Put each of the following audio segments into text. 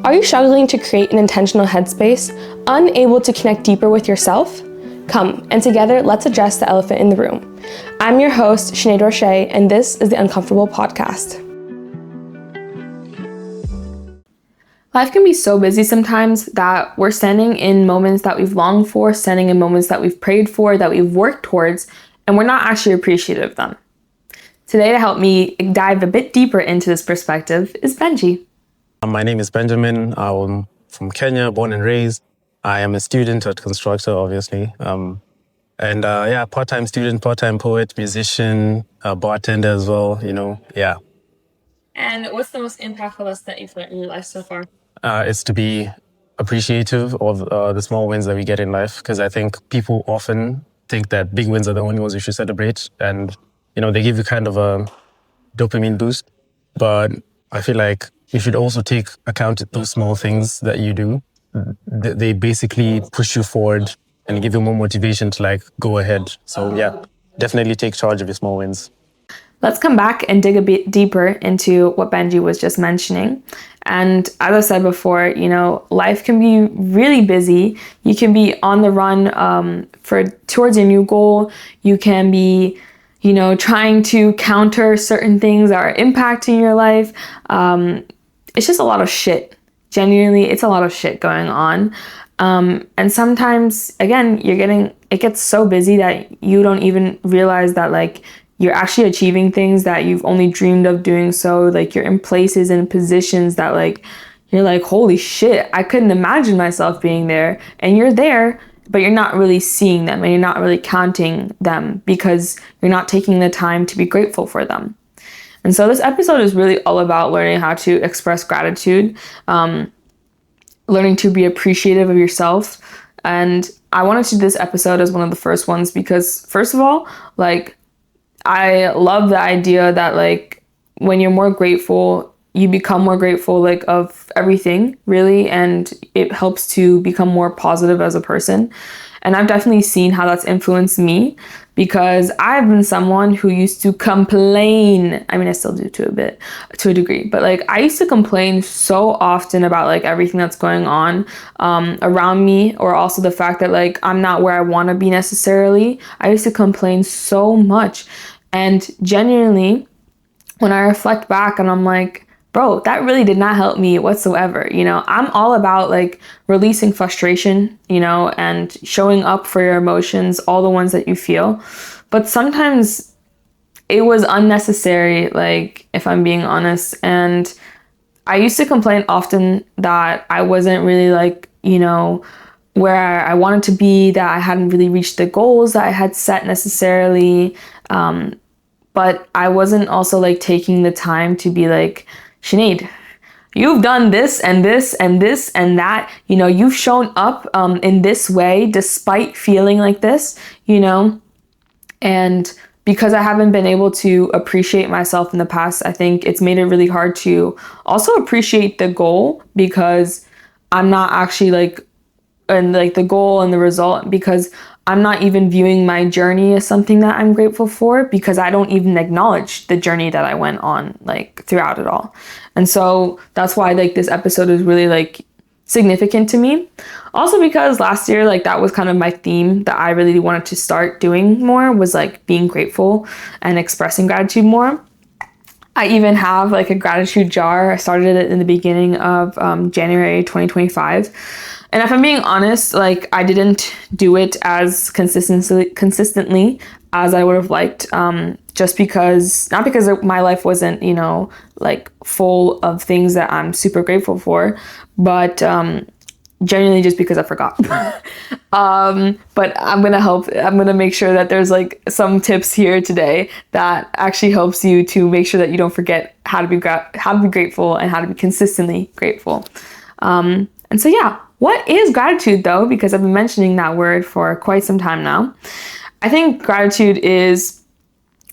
Are you struggling to create an intentional headspace, unable to connect deeper with yourself? Come, and together, let's address the elephant in the room. I'm your host, Sinead Roche, and this is the Uncomfortable Podcast. Life can be so busy sometimes that we're standing in moments that we've longed for, standing in moments that we've prayed for, that we've worked towards, and we're not actually appreciative of them. Today, to help me dive a bit deeper into this perspective is Benjie. My name is Benjamin. I'm from Kenya, born and raised. I am a student at Constructor, obviously. Part-time student, part-time poet, musician, bartender as well, And what's the most impactful lesson that you've learned in your life so far? It's to be appreciative of the small wins that we get in life, because I think people often think that big wins are the only ones you should celebrate. And, they give you kind of a dopamine boost. But I feel like you should also take account of those small things that you do. They basically push you forward and give you more motivation to go ahead. So definitely take charge of your small wins. Let's come back and dig a bit deeper into what Benjie was just mentioning. And as I said before, life can be really busy. You can be on the run towards your new goal. You can be trying to counter certain things that are impacting your life. It's just a lot of shit. Genuinely, it's a lot of shit going on. And sometimes, again, it gets so busy that you don't even realize that you're actually achieving things that you've only dreamed of doing. So you're in places and positions that you're like, holy shit, I couldn't imagine myself being there. And you're there, but you're not really seeing them and you're not really counting them because you're not taking the time to be grateful for them. And so this episode is really all about learning how to express gratitude, learning to be appreciative of yourself. And I wanted to do this episode as one of the first ones because, first of all, I love the idea that when you're more grateful, you become more grateful of everything, really, and it helps to become more positive as a person. And I've definitely seen how that's influenced me because I've been someone who used to complain. I mean, I still do to a degree, but I used to complain so often about everything that's going on around me, or also the fact that I'm not where I want to be necessarily. I used to complain so much. And genuinely, when I reflect back and I'm like, bro, that really did not help me whatsoever. I'm all about releasing frustration, and showing up for your emotions, all the ones that you feel. But sometimes it was unnecessary, if I'm being honest. And I used to complain often that I wasn't really where I wanted to be, that I hadn't really reached the goals that I had set necessarily. But I wasn't also taking the time to be Sinead, you've done this and this and this and that, you've shown up in this way despite feeling like this, and because I haven't been able to appreciate myself in the past, I think it's made it really hard to also appreciate the goal, because I'm not actually the goal and the result, because I'm not even viewing my journey as something that I'm grateful for, because I don't even acknowledge the journey that I went on throughout it all. And so that's why this episode is really significant to me. Also because last year that was kind of my theme that I really wanted to start doing more, was being grateful and expressing gratitude more. I even have a gratitude jar. I started it in the beginning of January 2025. And if I'm being honest, I didn't do it as consistently as I would have liked, just because, not because my life wasn't, full of things that I'm super grateful for, but genuinely just because I forgot. But I'm going to make sure that there's some tips here today that actually helps you to make sure that you don't forget how to be grateful and how to be consistently grateful. And so, what is gratitude though? Because I've been mentioning that word for quite some time now. I think gratitude is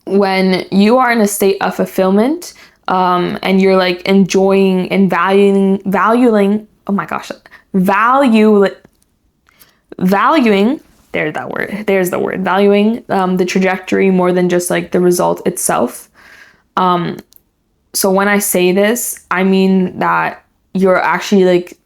when you are in a state of fulfillment, and you're enjoying and valuing, there's the word, valuing the trajectory more than just the result itself. So when I say this, I mean that you're actually like,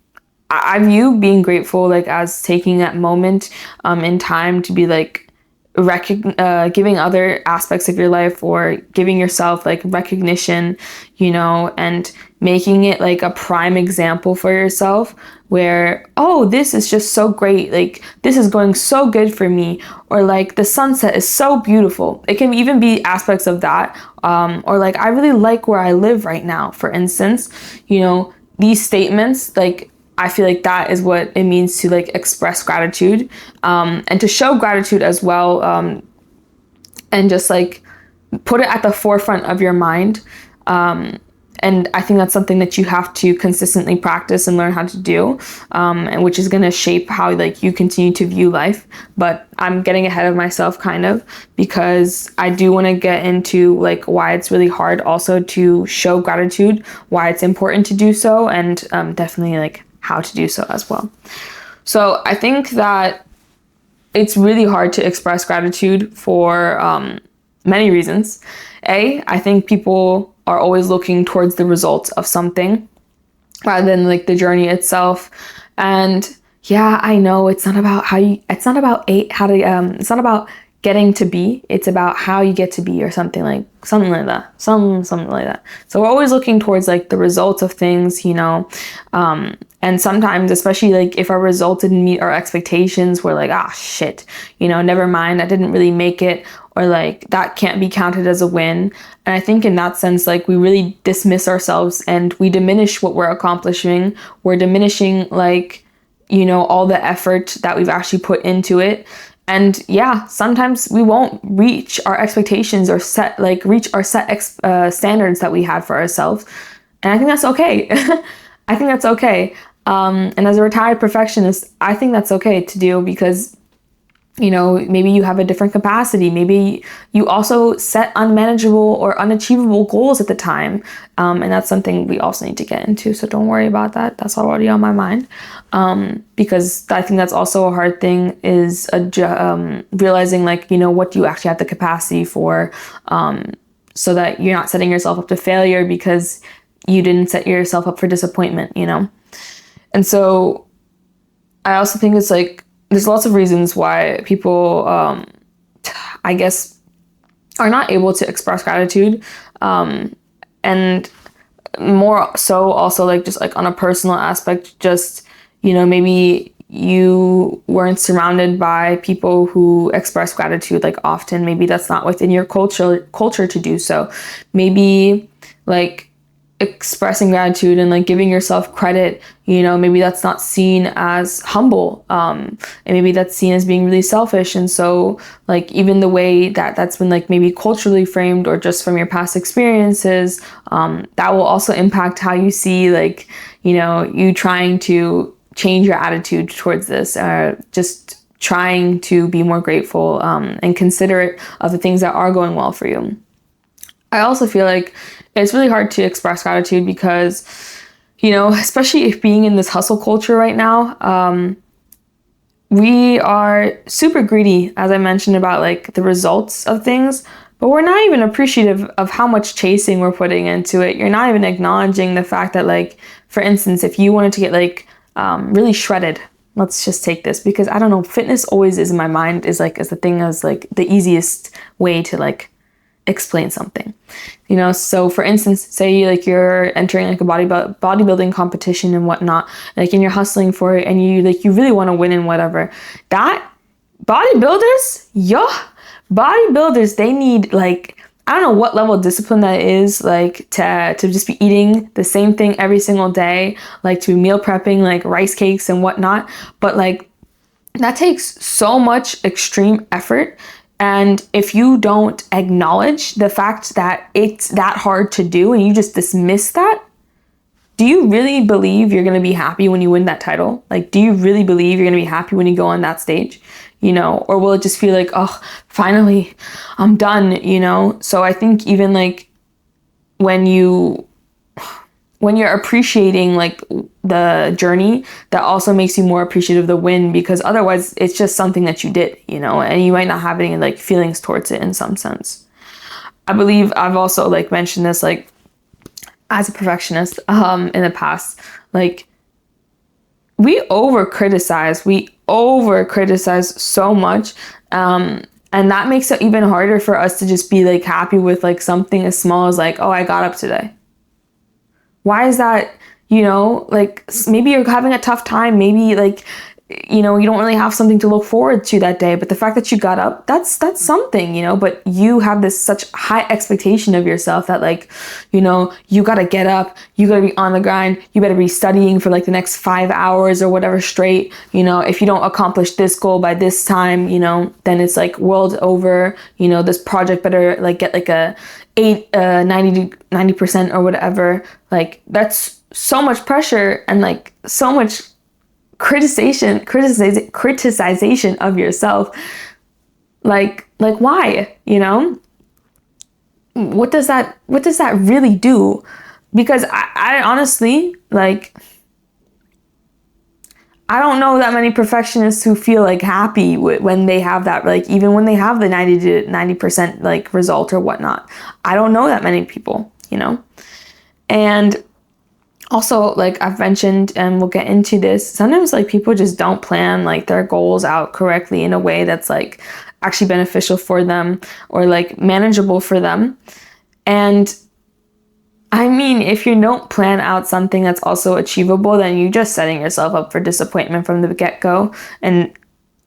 I view being grateful like as taking that moment in time to be like giving other aspects of your life or giving yourself like recognition, and making it like a prime example for yourself where, oh, this is just so great, like this is going so good for me, or like the sunset is so beautiful. It can even be aspects of that, or like I really like where I live right now, for instance. These statements, like I feel like that is what it means to like express gratitude, and to show gratitude as well, and just like put it at the forefront of your mind. And I think that's something that you have to consistently practice and learn how to do, and which is going to shape how like you continue to view life. But I'm getting ahead of myself kind of, because I do want to get into like why it's really hard also to show gratitude, why it's important to do so, and definitely like how to do so as well. So I think that it's really hard to express gratitude for many reasons. I think people are always looking towards the results of something rather than like the journey itself. And yeah, I know it's not about it's not about it's not about getting to be, it's about how you get to be, or something like that. Something like that. So we're always looking towards like the results of things, and sometimes, especially like if our results didn't meet our expectations, we're like, ah, shit, never mind, I didn't really make it, or like that can't be counted as a win. And I think in that sense, like we really dismiss ourselves and we diminish what we're accomplishing. We're diminishing like, all the effort that we've actually put into it. And yeah, sometimes we won't reach our expectations or reach our set standards that we had for ourselves. And I think that's okay. I think that's okay. And as a retired perfectionist, I think that's okay to do, because maybe you have a different capacity. Maybe you also set unmanageable or unachievable goals at the time. And that's something we also need to get into. So don't worry about that. That's already on my mind. Because I think that's also a hard thing, is realizing like, what do you actually have the capacity for, so that you're not setting yourself up to failure because you didn't set yourself up for disappointment, And so I also think it's like, there's lots of reasons why people, I guess, are not able to express gratitude. And more so also like just like on a personal aspect, just, maybe you weren't surrounded by people who express gratitude like often. Maybe that's not within your culture to do so. Maybe like expressing gratitude and like giving yourself credit, maybe that's not seen as humble, and maybe that's seen as being really selfish. And so like even the way that that's been like maybe culturally framed, or just from your past experiences, that will also impact how you see like, you trying to change your attitude towards this, or just trying to be more grateful, and considerate of the things that are going well for you. I also feel like it's really hard to express gratitude because, especially if being in this hustle culture right now, we are super greedy, as I mentioned, about like the results of things, but we're not even appreciative of how much chasing we're putting into it. You're not even acknowledging the fact that, like, for instance, if you wanted to get like really shredded, let's just take this, because I don't know, fitness always is in my mind is the thing as like the easiest way to like explain something, so for instance, say like you're entering like a bodybuilding competition and whatnot, like, and you're hustling for it, and you really want to win and whatever. That bodybuilders, they need like, I don't know what level of discipline that is, like to just be eating the same thing every single day, like to be meal prepping like rice cakes and whatnot, but like that takes so much extreme effort. And if you don't acknowledge the fact that it's that hard to do and you just dismiss that, do you really believe you're going to be happy when you win that title? Like, do you really believe you're going to be happy when you go on that stage? Or will it just feel like, oh, finally, I'm done, So I think even like when you're appreciating like the journey, that also makes you more appreciative of the win, because otherwise it's just something that you did, and you might not have any like feelings towards it in some sense. I believe I've also like mentioned this, like as a perfectionist in the past, like we over criticize so much, and that makes it even harder for us to just be like happy with like something as small as like, oh, I got up today. Why is that? Like maybe you're having a tough time, maybe like you don't really have something to look forward to that day, but the fact that you got up, that's something, but you have this such high expectation of yourself that like, you got to get up, you got to be on the grind, you better be studying for like the next 5 hours or whatever straight. If you don't accomplish this goal by this time, then it's like world over. This project better like get like a 90% or whatever. Like that's so much pressure and like so much criticization of yourself. Like why? What does that really do? Because I honestly, like, I don't know that many perfectionists who feel like happy when they have that, like even when they have the 90% like result or whatnot. I don't know that many people, and also, like I've mentioned, and we'll get into this, sometimes like people just don't plan like their goals out correctly in a way that's like actually beneficial for them or like manageable for them. And I mean, if you don't plan out something that's also achievable, then you're just setting yourself up for disappointment from the get-go. And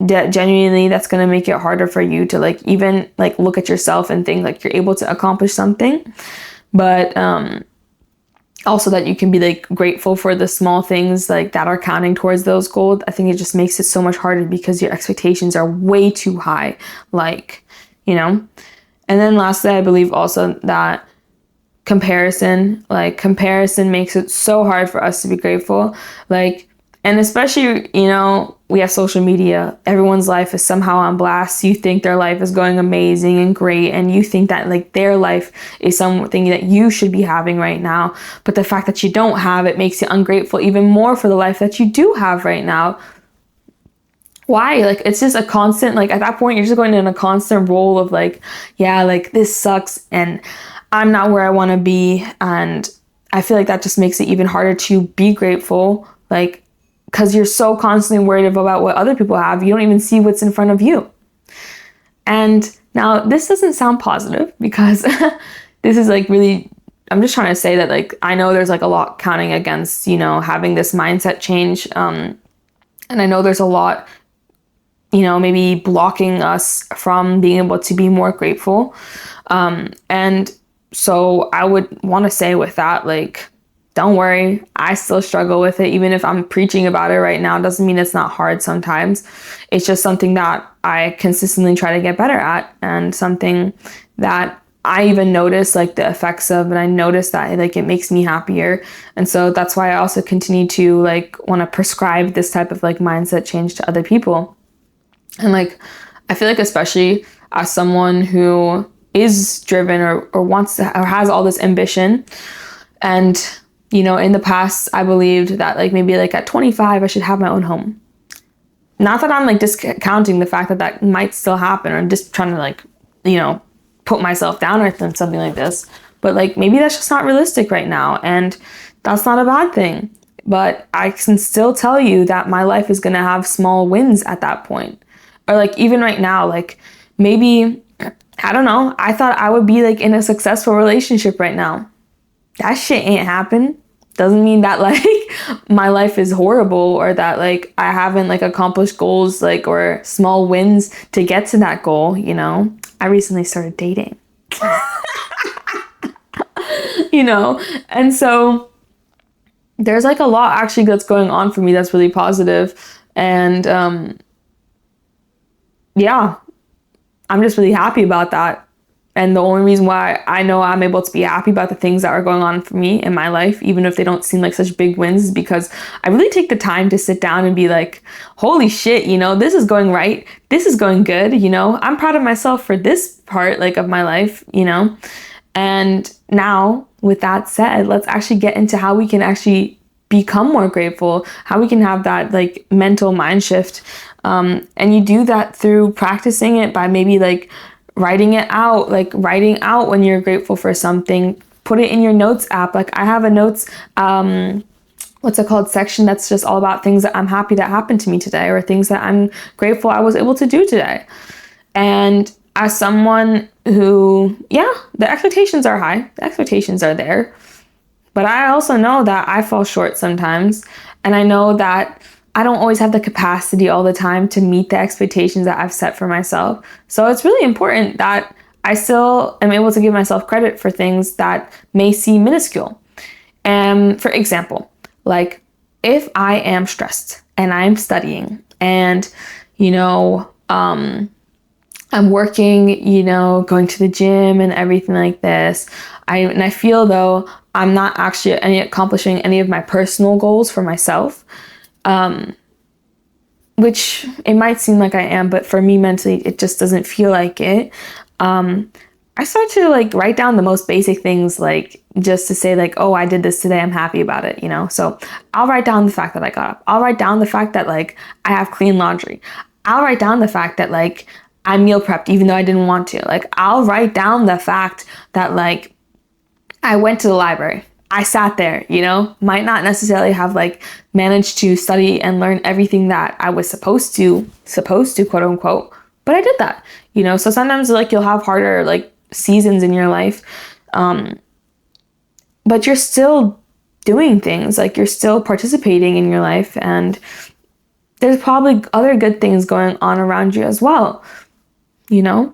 genuinely, that's going to make it harder for you to like even like look at yourself and think like you're able to accomplish something. But also that you can be like grateful for the small things like that are counting towards those goals. I think it just makes it so much harder because your expectations are way too high, like, And then lastly, I believe also that comparison makes it so hard for us to be grateful. Like, and especially, we have social media. Everyone's life is somehow on blast. You think their life is going amazing and great, and you think that like their life is something that you should be having right now. But the fact that you don't have it makes you ungrateful even more for the life that you do have right now. Why? Like, it's just a constant, like at that point, you're just going in a constant role of like, yeah, like this sucks and I'm not where I want to be. And I feel like that just makes it even harder to be grateful. Like, because you're so constantly worried about what other people have, you don't even see what's in front of you. And now this doesn't sound positive because this is like really, I'm just trying to say that like, I know there's like a lot counting against, having this mindset change. And I know there's a lot, maybe blocking us from being able to be more grateful. And so I would want to say with that, like, don't worry, I still struggle with it. Even if I'm preaching about it right now, doesn't mean it's not hard sometimes. It's just something that I consistently try to get better at, and something that I even notice like the effects of, and I notice that like it makes me happier. And so that's why I also continue to like want to prescribe this type of like mindset change to other people. And like, I feel like especially as someone who is driven or wants to, or has all this ambition, and in the past, I believed that like maybe like at 25, I should have my own home. Not that I'm like discounting the fact that that might still happen, or I'm just trying to like, put myself down or something like this. But like maybe that's just not realistic right now. And that's not a bad thing. But I can still tell you that my life is going to have small wins at that point. Or like even right now, like maybe, I don't know, I thought I would be like in a successful relationship right now. That shit ain't happened. Doesn't mean that like my life is horrible, or that like I haven't like accomplished goals like or small wins to get to that goal. I recently started dating. And so there's like a lot actually that's going on for me that's really positive. And yeah, I'm just really happy about that. And the only reason why I know I'm able to be happy about the things that are going on for me in my life, even if they don't seem like such big wins, is because I really take the time to sit down and be like, holy shit, this is going right. This is going good. I'm proud of myself for this part like of my life, And now with that said, let's actually get into how we can actually become more grateful, how we can have that like mental mind shift. And you do that through practicing it by maybe like writing out when you're grateful for something, put it in your notes app. Like I have a notes, what's it called, section that's just all about things that I'm happy that happened to me today, or things that I'm grateful I was able to do today. And as someone who, the expectations are high, the expectations are there, but I also know that I fall short sometimes. And I know that I don't always have the capacity all the time to meet the expectations that I've set for myself. So it's really important that I still am able to give myself credit for things that may seem minuscule. And for example, like if I am stressed and I'm studying and, I'm working, going to the gym and everything like this, I feel though I'm not actually accomplishing any of my personal goals for myself, which it might seem like I am, but for me mentally, it just doesn't feel like it. I start to like write down the most basic things, like just to say like, oh, I did this today, I'm happy about it, So I'll write down the fact that I got up. I'll write down the fact that like I have clean laundry. I'll write down the fact that like I meal prepped even though I didn't want to. Like I'll write down the fact that like I went to the library. I sat there, might not necessarily have like managed to study and learn everything that I was supposed to quote unquote, but I did that, So sometimes like you'll have harder like seasons in your life, but you're still doing things, like you're still participating in your life, and there's probably other good things going on around you as well,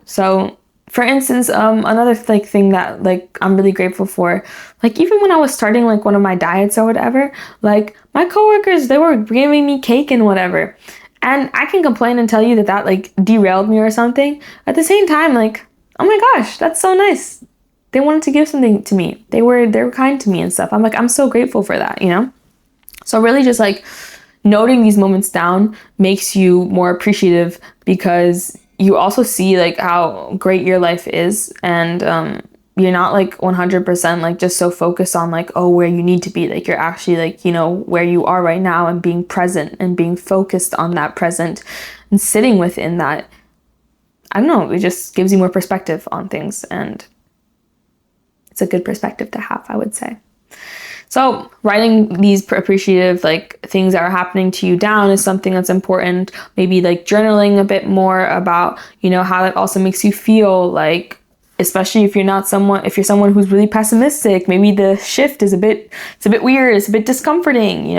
So for instance, another like thing that like I'm really grateful for, like even when I was starting like one of my diets or whatever, like my coworkers, they were giving me cake and whatever, and I can complain and tell you that like derailed me or something. At the same time, like, oh my gosh, that's so nice. They wanted to give something to me. They were kind to me and stuff. I'm like, I'm so grateful for that, So really just like noting these moments down makes you more appreciative, because you also see like how great your life is, and you're not like 100% like just so focused on like, oh, where you need to be. Like you're actually like, where you are right now, and being present and being focused on that present and sitting within that. I don't know, it just gives you more perspective on things, and it's a good perspective to have, I would say. So writing these appreciative like things that are happening to you down is something that's important. Maybe like journaling a bit more about, how that also makes you feel, like especially if you're someone who's really pessimistic, maybe the shift is a bit weird, it's a bit discomforting,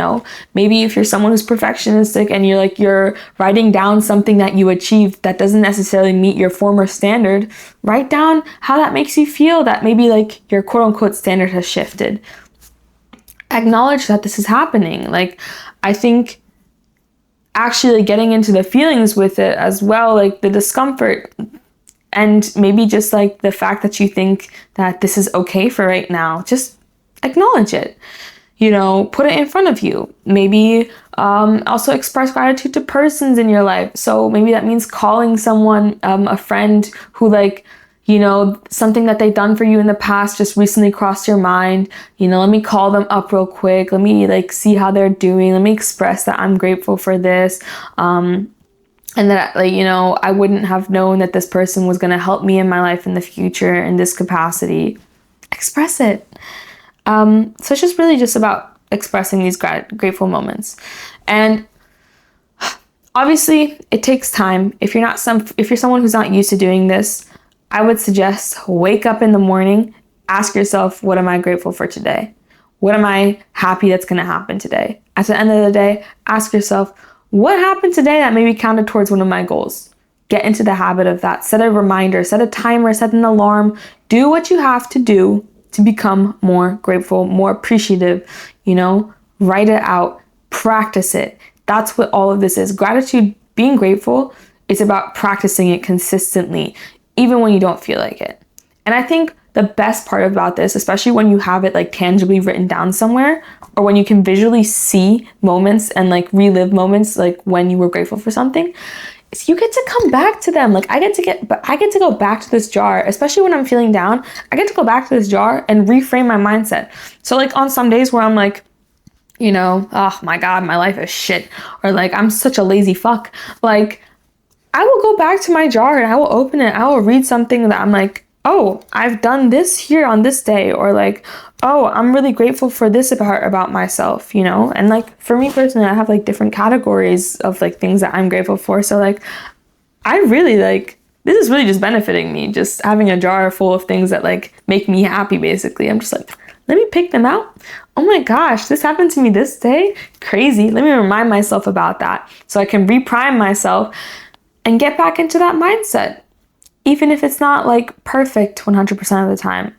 Maybe if you're someone who's perfectionistic and you're writing down something that you achieved that doesn't necessarily meet your former standard, write down how that makes you feel, that maybe like your quote unquote standard has shifted. Acknowledge that this is happening. Like, I think actually getting into the feelings with it as well, like the discomfort, and maybe just like the fact that you think that this is okay for right now, just acknowledge it, put it in front of you. Maybe also express gratitude to persons in your life. So maybe that means calling someone, a friend who like, something that they've done for you in the past just recently crossed your mind. Let me call them up real quick. Let me like see how they're doing. Let me express that I'm grateful for this. And that like, I wouldn't have known that this person was going to help me in my life in the future in this capacity. Express it. So it's just really just about expressing these grateful moments. And obviously it takes time. If you're someone who's not used to doing this, I would suggest wake up in the morning, ask yourself, what am I grateful for today? What am I happy that's going to happen today? At the end of the day, ask yourself, what happened today that maybe counted towards one of my goals? Get into the habit of that. Set a reminder, set a timer, set an alarm. Do what you have to do to become more grateful, more appreciative, write it out, practice it. That's what all of this is. Gratitude, being grateful, is about practicing it consistently, even when you don't feel like it. And I think the best part about this, especially when you have it like tangibly written down somewhere, or when you can visually see moments and like relive moments like when you were grateful for something, is you get to come back to them. Like I get to go back to this jar, especially when I'm feeling down. I get to go back to this jar and reframe my mindset. So like on some days where I'm like, oh my God, my life is shit, or like I'm such a lazy fuck, like I will go back to my jar and I will open it. I will read something that I'm like, oh, I've done this here on this day, or like, oh, I'm really grateful for this about myself, you know? And like for me personally, I have like different categories of like things that I'm grateful for. So like I really like, this is really just benefiting me, just having a jar full of things that like make me happy basically. I'm just like, let me pick them out. Oh my gosh, this happened to me this day. Crazy. Let me remind myself about that so I can reprime myself and get back into that mindset, even if it's not like perfect 100% of the time.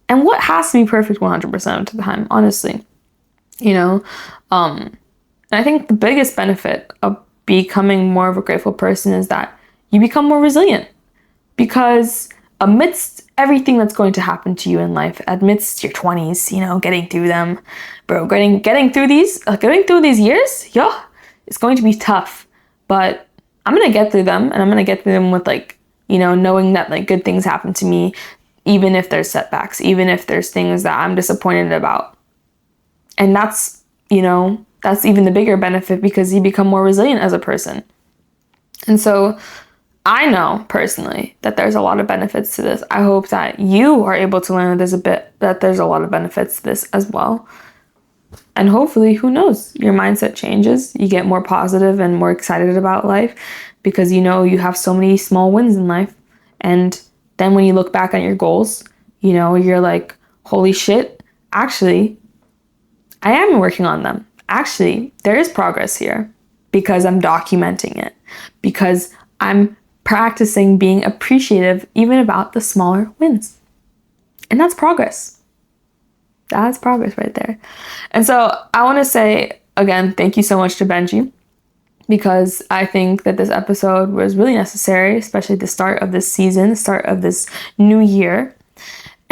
And what has to be perfect 100% of the time, honestly, you know? And I think the biggest benefit of becoming more of a grateful person is that you become more resilient, because amidst everything that's going to happen to you in life, amidst your 20s, you know, getting through them, bro, getting through these years, it's going to be tough, but I'm going to get through them, and I'm going to get through them with like, you know, knowing that like good things happen to me, even if there's setbacks, even if there's things that I'm disappointed about. And that's, you know, that's even the bigger benefit, because you become more resilient as a person. And so I know personally that there's a lot of benefits to this. I hope that you are able to learn that there's a lot of benefits to this as well. And hopefully, who knows, your mindset changes. You get more positive and more excited about life, because you know you have so many small wins in life. And then when you look back on your goals, you know, you're like, holy shit, actually, I am working on them. Actually, there is progress here, because I'm documenting it, because I'm practicing being appreciative even about the smaller wins. And that's progress. That's progress right there. And so I want to say, again, thank you so much to Benjie, because I think that this episode was really necessary, especially the start of this season, the start of this new year.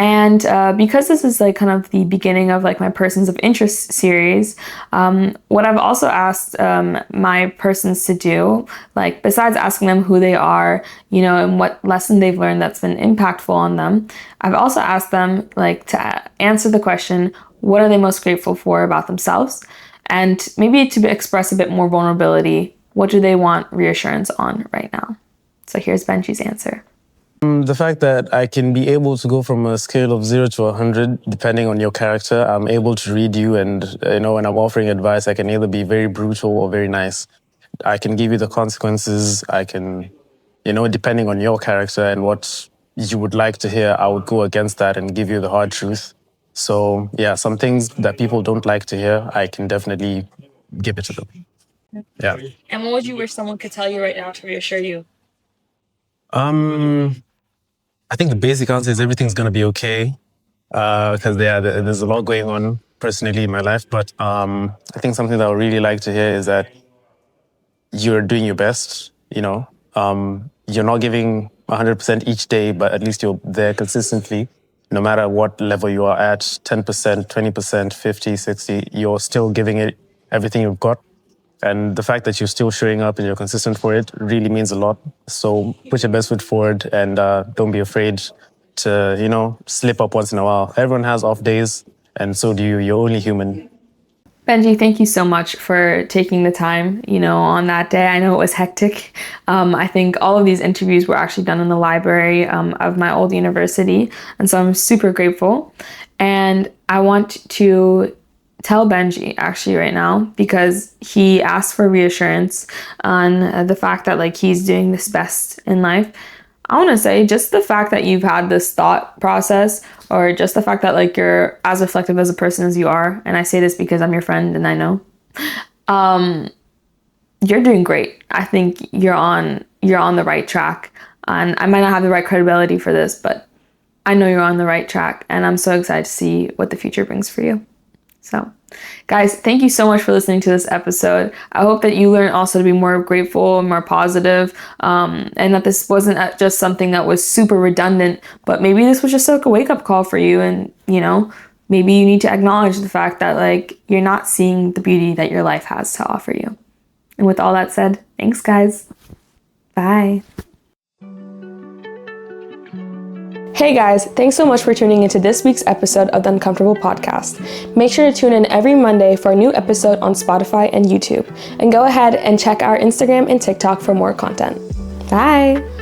And because this is like kind of the beginning of like my persons of interest series, what I've also asked my persons to do, like besides asking them who they are, you know, and what lesson they've learned that's been impactful on them, I've also asked them like to answer the question, what are they most grateful for about themselves? And maybe to express a bit more vulnerability, what do they want reassurance on right now? So here's Benjie's answer. The fact that I can be able to go from a scale of 0 to 100, depending on your character, I'm able to read you, and you know, when I'm offering advice, I can either be very brutal or very nice. I can give you the consequences. I can, you know, depending on your character and what you would like to hear, I would go against that and give you the hard truth. So yeah, some things that people don't like to hear, I can definitely give it to them. Yeah. And what would you wish someone could tell you right now to reassure you? I think the basic answer is everything's going to be okay, because there's a lot going on personally in my life. But I think something that I would really like to hear is that you're doing your best, you know. You're not giving 100% each day, but at least you're there consistently. No matter what level you are at, 10%, 20%, 50, 60, you're still giving it everything you've got. And the fact that you're still showing up and you're consistent for it really means a lot. So put your best foot forward, and don't be afraid to, you know, slip up once in a while. Everyone has off days, and so do you. You're only human. Benjie, thank you so much for taking the time, you know, on that day. I know it was hectic. I think all of these interviews were actually done in the library of my old university. And so I'm super grateful. And I want to tell Benjie actually right now, because he asked for reassurance on the fact that like he's doing this best in life. I want to say just the fact that you've had this thought process, or just the fact that like you're as reflective as a person as you are, and I say this because I'm your friend and I know, you're doing great. I think you're on the right track. And I might not have the right credibility for this, but I know you're on the right track, and I'm so excited to see what the future brings for you. So, guys, thank you so much for listening to this episode. I hope that you learn also to be more grateful and more positive, and that this wasn't just something that was super redundant, but maybe this was just like a wake-up call for you. And, you know, maybe you need to acknowledge the fact that like you're not seeing the beauty that your life has to offer you. And with all that said, thanks, guys. Bye. Hey guys, thanks so much for tuning into this week's episode of the Uncomfortable Podcast. Make sure to tune in every Monday for a new episode on Spotify and YouTube. And go ahead and check our Instagram and TikTok for more content. Bye!